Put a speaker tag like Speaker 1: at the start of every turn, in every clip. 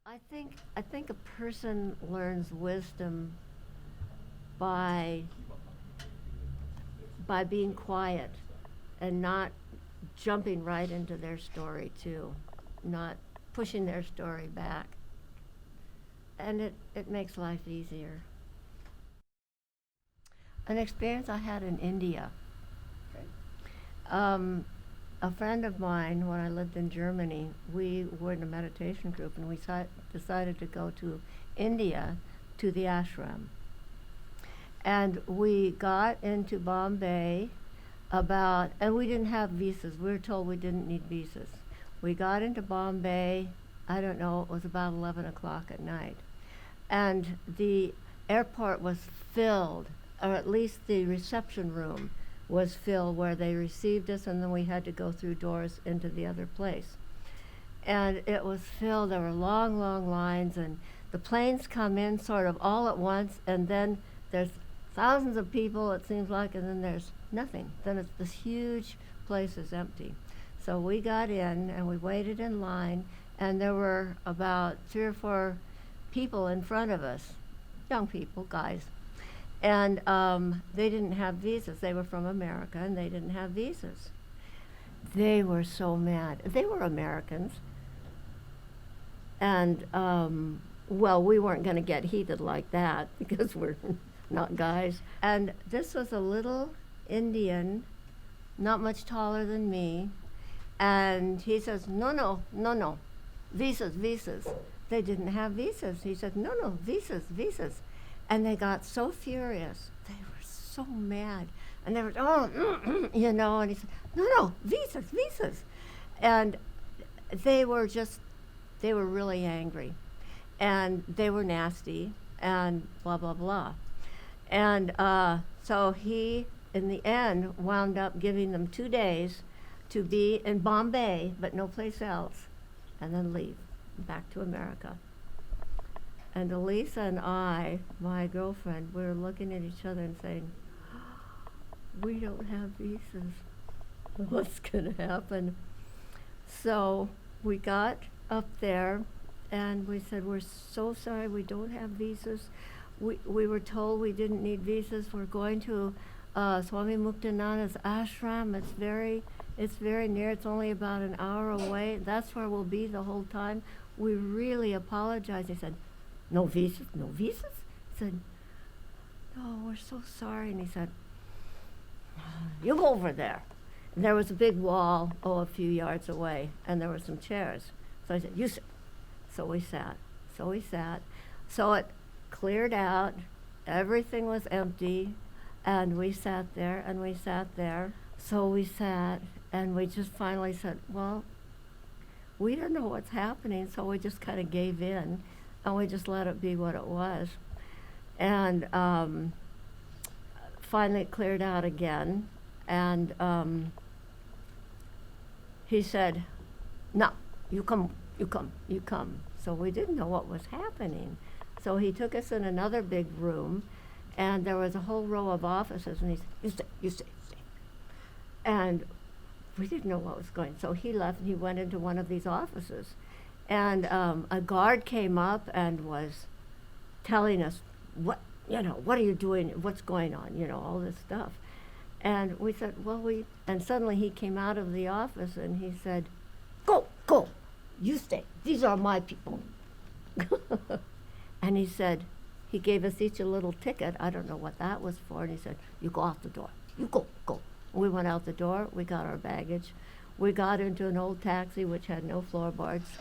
Speaker 1: I think a person learns wisdom by being quiet and not jumping right into their story too, not pushing their story back. And it makes life easier. An experience I had in India.
Speaker 2: Okay.
Speaker 1: Um, a friend of mine, when I lived in Germany, we were in a meditation group and we decided to go to India to the ashram. And we got into Bombay and we didn't have visas. We were told we didn't need visas. We got into Bombay, I don't know, it was about 11 o'clock at night. And the airport was filled, or at least the reception room was filled where they received us, and then we had to go through doors into the other place. And it was filled, there were long, long lines, and the planes come in sort of all at once, and then there's thousands of people, it seems like, and then there's nothing. Then it's this huge place is empty. So we got in and we waited in line, and there were about 3 or 4 people in front of us, young people, guys. And they didn't have visas. They were from America and they didn't have visas. They were so mad. They were Americans. And, well, we weren't going to get heated like that because we're not guys. And this was a little Indian, not much taller than me. And he says, no, no, no, no, visas, visas. They didn't have visas. He said, no, no, visas, visas. And they got so furious. They were so mad. And they were, you know, and he said, no, no, visas, visas. And they were really angry. And they were nasty and blah, blah, blah. And so he, in the end, wound up giving them 2 days to be in Bombay, but no place else, and then leave back to America. And Elisa and I, my girlfriend, we were looking at each other and saying, we don't have visas. What's going to happen? So we got up there and we said, we're so sorry, we don't have visas. We were told we didn't need visas. We're going to Swami Muktananda's ashram. It's very near. It's only about an hour away. That's where we'll be the whole time. We really apologize. He said, no visas, no visas? I said, no, we're so sorry. And he said, you go over there. And there was a big wall, a few yards away, and there were some chairs. So I said, you sit. So we sat. So it cleared out. Everything was empty. And we sat there, and we sat there. So we sat, and we just finally said, well, we don't know what's happening, so we just kind of gave in, and we just let it be what it was. And finally it cleared out again, and he said, no, you come. So we didn't know what was happening. So he took us in another big room, and there was a whole row of offices, and he said, you stay. And we didn't know what was going. So he left and he went into one of these offices. And a guard came up and was telling us, what are you doing? What's going on? All this stuff. And we said, and suddenly he came out of the office and he said, go, you stay. These are my people. And he said, he gave us each a little ticket. I don't know what that was for. And he said, you go out the door. You go. We went out the door, we got our baggage. We got into an old taxi which had no floorboards,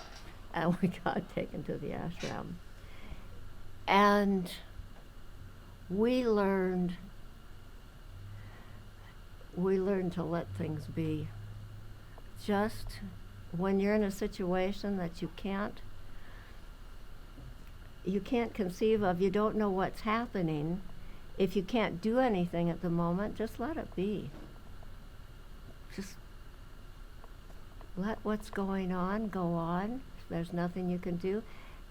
Speaker 1: and we got taken to the ashram. And we learned to let things be. Just when you're in a situation that you can't conceive of, you don't know what's happening. If you can't do anything at the moment, just let it be. Just let what's going on go on. There's nothing you can do.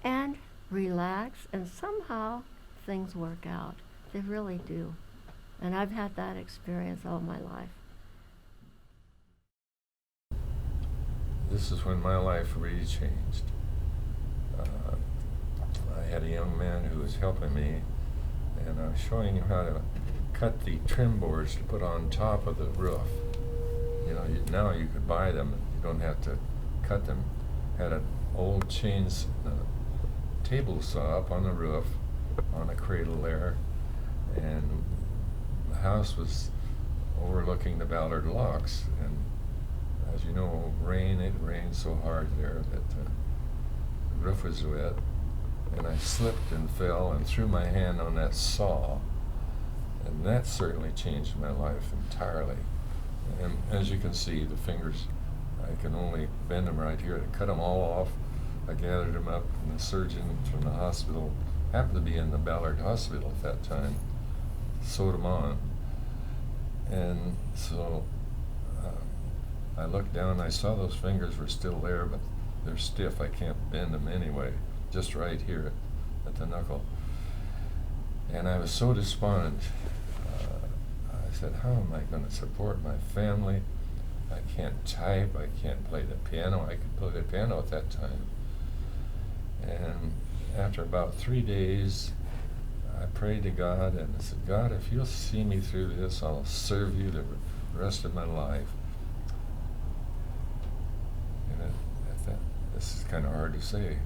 Speaker 1: And relax, and somehow things work out. They really do. And I've had that experience all my life.
Speaker 3: This is when my life really changed.
Speaker 2: I had a young man who was helping me, and I was showing him how to cut the trim boards to put on top of the roof. Now you could buy them, you don't have to cut them. Had an old chains table saw up on the roof, on a cradle there, and the house was overlooking the Ballard Locks, and as you know, it rained so hard there that the roof was wet, and I slipped and fell and threw my hand on that saw, and that certainly changed my life entirely. And as you can see, the fingers, I can only bend them right here. I cut them all off. I gathered them up, and the surgeon from the hospital, happened to be in the Ballard Hospital at that time, sewed them on. And so I looked down, I saw those fingers were still there, but they're stiff. I can't bend them anyway, just right here at the knuckle. And I was so despondent. I said, how am I going to support my family? I can't type, I can't play the piano. I could play the piano at that time. And after about 3 days, I prayed to God and I said, God, if you'll see me through this, I'll serve you the rest of my life. And this is kind of hard to say.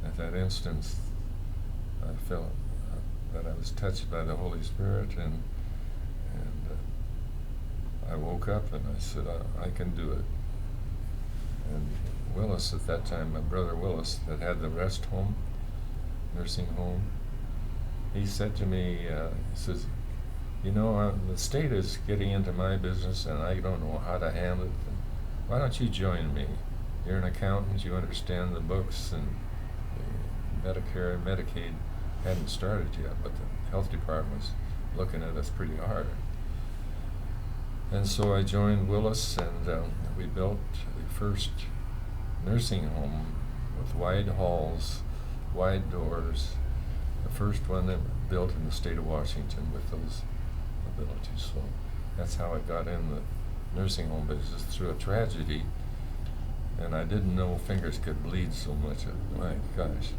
Speaker 2: At that instance, I felt that I was touched by the Holy Spirit, and I woke up and I said, I can do it. And Willis at that time, my brother Willis, that had the rest home, nursing home, he said to me, he says, the state is getting into my business and I don't know how to handle it. Why don't you join me? You're an accountant, you understand the books, and the Medicare and Medicaid hadn't started yet, but the health department was looking at us pretty hard. And so I joined Willis, and we built the first nursing home with wide halls, wide doors, the first one that built in the state of Washington with those abilities. So that's how I got in the nursing home business, through a tragedy. And I didn't know fingers could bleed so much. My gosh,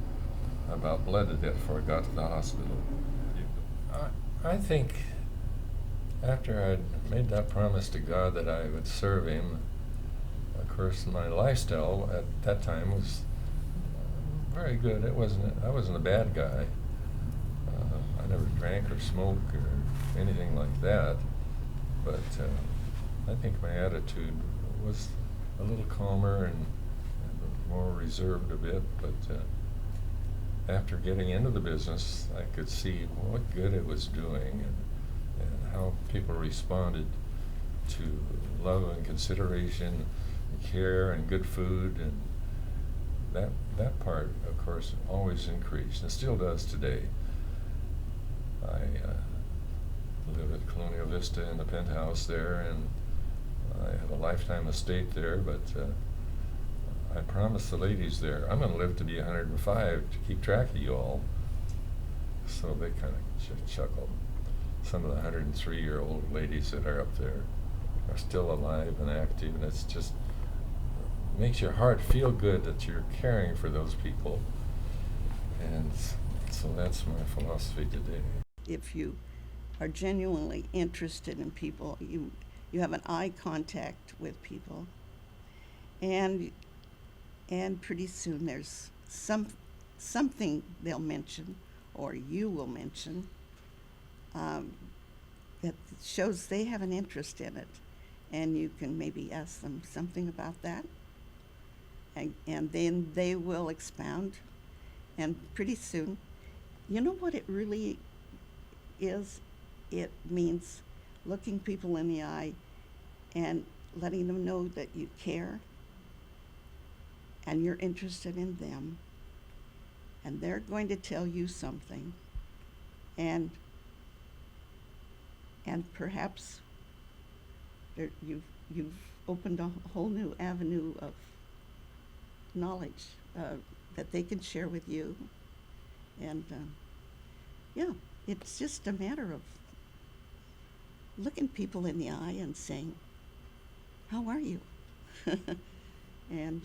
Speaker 2: I about bled to death before I got to the hospital. I think after I'd made that promise to God that I would serve Him, of course, my lifestyle at that time was very good. I wasn't a bad guy. I never drank or smoked or anything like that. But I think my attitude was a little calmer and more reserved a bit. But after getting into the business, I could see what good it was doing, and how people responded to love and consideration and care and good food, and that part, of course, always increased and still does today. I live at Colonial Vista in the penthouse there, and I have a lifetime estate there, but I promised the ladies there, I'm going to live to be 105 to keep track of you all. So they kind of chuckled. Some of the 103-year-old ladies that are up there are still alive and active, and it's just makes your heart feel good that you're caring for those people. And so that's my philosophy today.
Speaker 3: If you are genuinely interested in people, you have an eye contact with people, and pretty soon there's something they'll mention, or you will mention, that shows they have an interest in it, and you can maybe ask them something about that, and then they will expound, and pretty soon, you know what it really is? It means looking people in the eye and letting them know that you care and you're interested in them, and they're going to tell you something, and perhaps you've opened a whole new avenue of knowledge that they can share with you, and it's just a matter of looking people in the eye and saying, "How are you?" and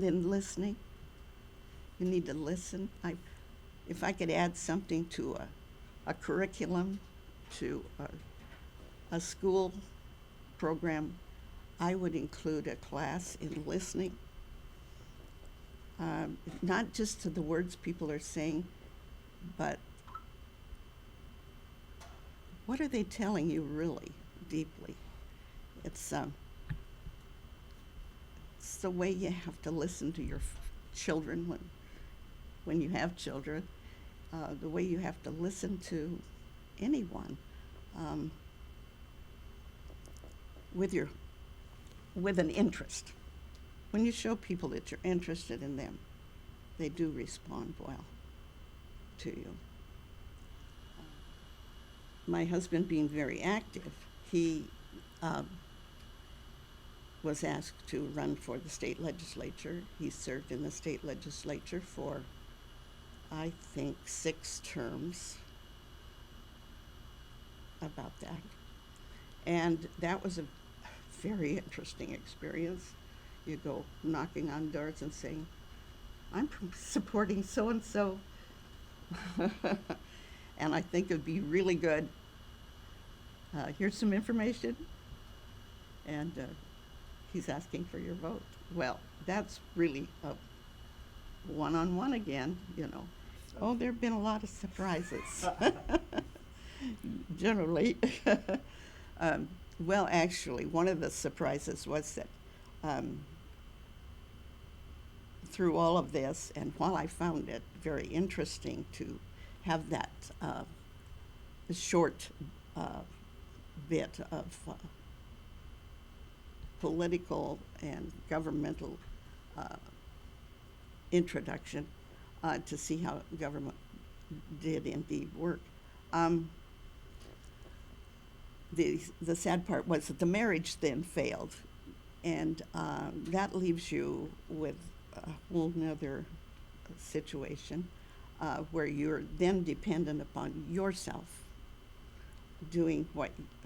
Speaker 3: then listening You need to listen. If I could add something to a curriculum, to a school program, I would include a class in listening. Not just to the words people are saying, but what are they telling you really deeply? It's the way you have to listen to your children when you have children, the way you have to listen to anyone with an interest. When you show people that you're interested in them, they do respond well to you. My husband being very active, he was asked to run for the state legislature. He served in the state legislature for, I think, 6 terms, about that. And that was a very interesting experience. You go knocking on doors and saying, I'm supporting so-and-so. And I think it'd be really good. Here's some information. And he's asking for your vote. Well, that's really a one-on-one again, you know. Oh, there have been a lot of surprises. Generally. Well, actually, one of the surprises was that through all of this, and while I found it very interesting to have that short bit of political and governmental introduction to see how government did indeed work. The sad part was that the marriage then failed, and that leaves you with a whole nother situation where you're then dependent upon yourself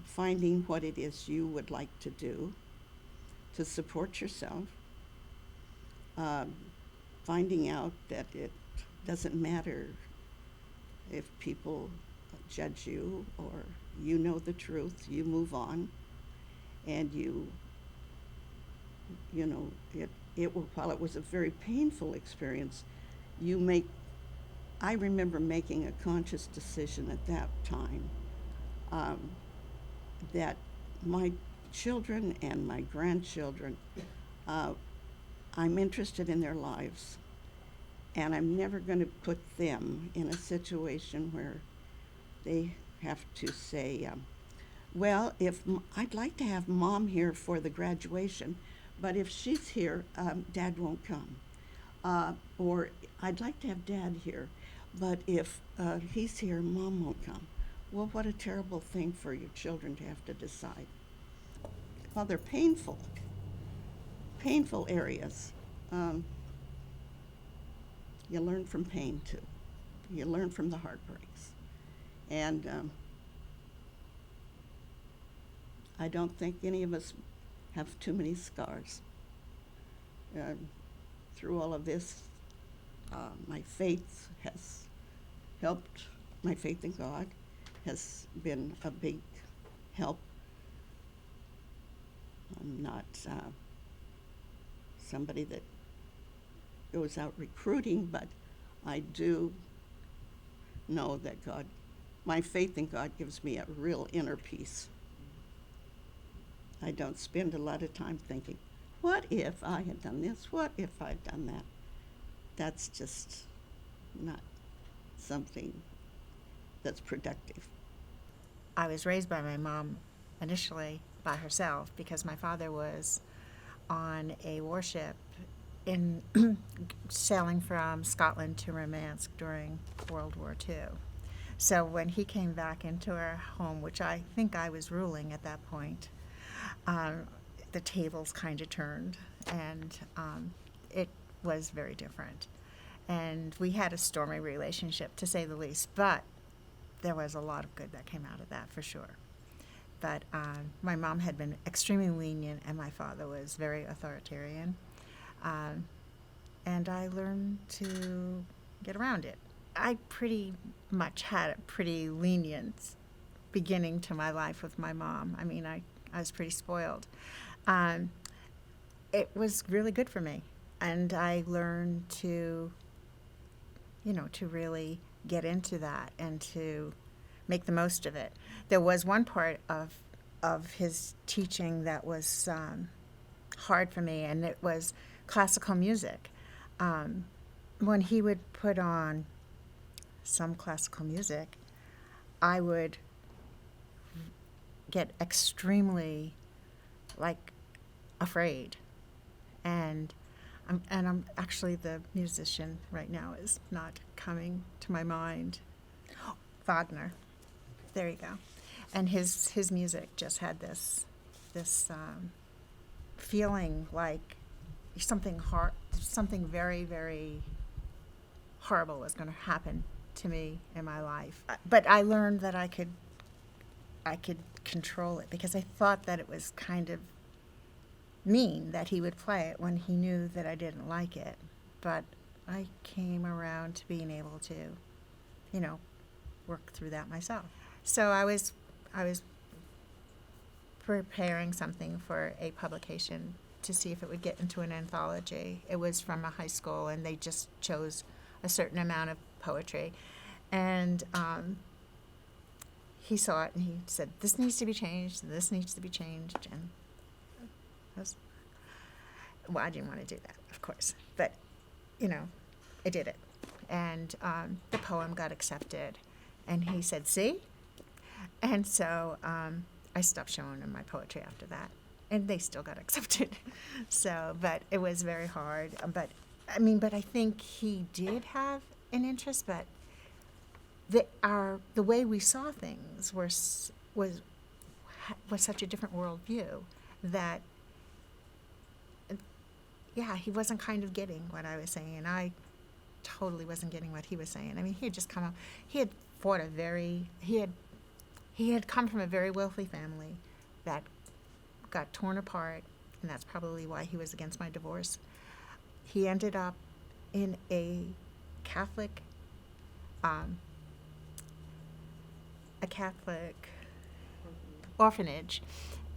Speaker 3: finding what it is you would like to do to support yourself, finding out that it doesn't matter if people judge you or you know the truth, you move on, and while it was a very painful experience, I remember making a conscious decision at that time that my children and my grandchildren, I'm interested in their lives, and I'm never going to put them in a situation where they have to say, well, I'd like to have Mom here for the graduation, but if she's here, Dad won't come. Or I'd like to have Dad here, but if he's here, Mom won't come. Well, what a terrible thing for your children to have to decide. Well, they're painful areas. You learn from pain too. You learn from the heartbreaks. And I don't think any of us have too many scars. Through all of this, my faith has helped. My faith in God has been a big help. I'm not somebody that goes out recruiting, but I do know that my faith in God gives me a real inner peace. I don't spend a lot of time thinking, what if I had done this? What if I'd done that? That's just not something that's productive.
Speaker 4: I was raised by my mom initially by herself because my father was on a warship in sailing from Scotland to Murmansk during World War II. So when he came back into our home, which I think I was ruling at that point, the tables kind of turned, and it was very different. And we had a stormy relationship, to say the least, but there was a lot of good that came out of that, for sure. But my mom had been extremely lenient, and my father was very authoritarian. and I learned to get around it. I pretty much had a pretty lenient beginning to my life with my mom. I mean, I was pretty spoiled. It was really good for me, and I learned to, to really get into that and to make the most of it. There was one part of his teaching that was hard for me, and it was classical music. When he would put on some classical music, I would get extremely, afraid. And I'm actually, the musician right now is not coming to my mind. Wagner. There you go. And his music just had this feeling like something very, very horrible was going to happen to me in my life. But I learned that I could control it, because I thought that it was kind of mean that he would play it when he knew that I didn't like it. But I came around to being able to, work through that myself. So I was preparing something for a publication to see if it would get into an anthology. It was from a high school, and they just chose a certain amount of poetry. And he saw it, and he said, "This needs to be changed, and this needs to be changed." And I didn't want to do that, of course. But, I did it. And the poem got accepted. And he said, "See?" And so I stopped showing him my poetry after that. And they still got accepted. So, but it was very hard. But I think he did have an interest, but the way we saw things was such a different worldview that, he wasn't kind of getting what I was saying, and I totally wasn't getting what he was saying. I mean, he had just come up, he had come from a very wealthy family that got torn apart, and that's probably why he was against my divorce. He ended up in a Catholic orphanage,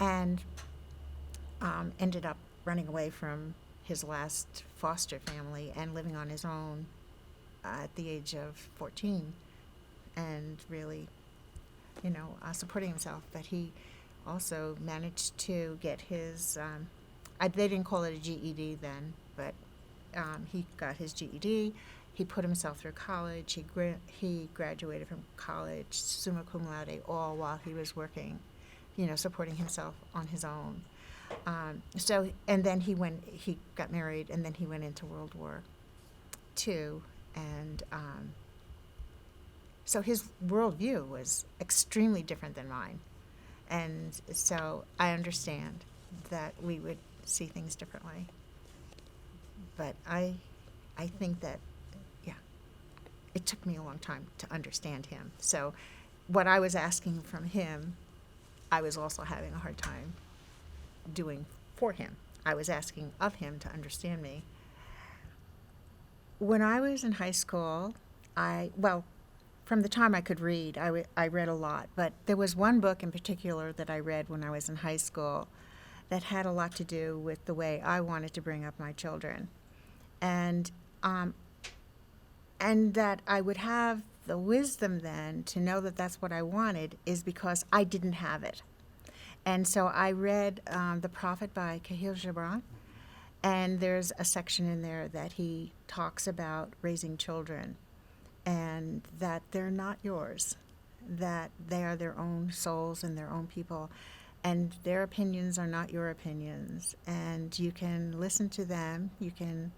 Speaker 4: and ended up running away from his last foster family and living on his own at the age of 14, and really, supporting himself. But he also managed to get his, they didn't call it a GED then, but he got his GED. He put himself through college. He graduated from college, summa cum laude, all while he was working, supporting himself on his own. And then he got married, and then he went into World War II, and so his worldview was extremely different than mine. And so I understand that we would see things differently. But I think that, it took me a long time to understand him. So what I was asking from him, I was also having a hard time doing for him. I was asking of him to understand me. When I was in high school, from the time I could read, I read a lot. But there was one book in particular that I read when I was in high school that had a lot to do with the way I wanted to bring up my children. And that I would have the wisdom then to know that that's what I wanted is because I didn't have it. And so I read The Prophet by Kahlil Gibran, and there's a section in there that he talks about raising children and that they're not yours, that they are their own souls and their own people, and their opinions are not your opinions, and you can listen to them, you can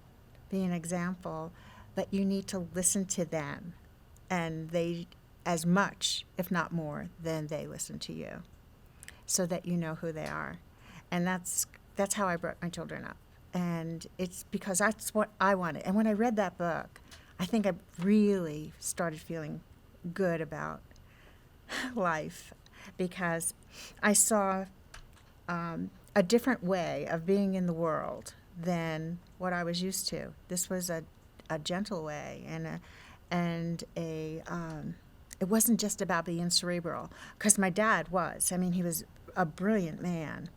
Speaker 4: be an example, but you need to listen to them, and they as much, if not more, than they listen to you, so that you know who they are. And that's how I brought my children up. And it's because that's what I wanted. And when I read that book, I think I really started feeling good about life, because I saw a different way of being in the world than what I was used to. This was a gentle way, and it wasn't just about being cerebral, because my dad was. I mean, he was a brilliant man,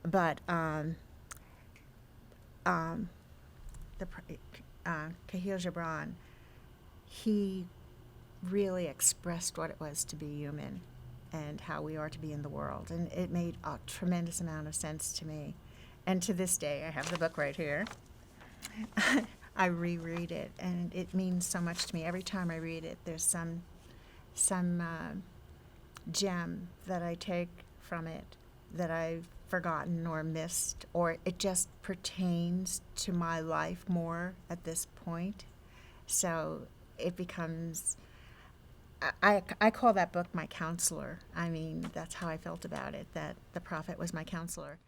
Speaker 4: but Kahil Gibran, he really expressed what it was to be human and how we are to be in the world. And it made a tremendous amount of sense to me. And to this day, I have the book right here. I reread it, and it means so much to me. Every time I read it, there's some gem that I take from it that I've forgotten or missed, or it just pertains to my life more at this point. So it becomes, I call that book my counselor. I mean, that's how I felt about it, that the prophet was my counselor.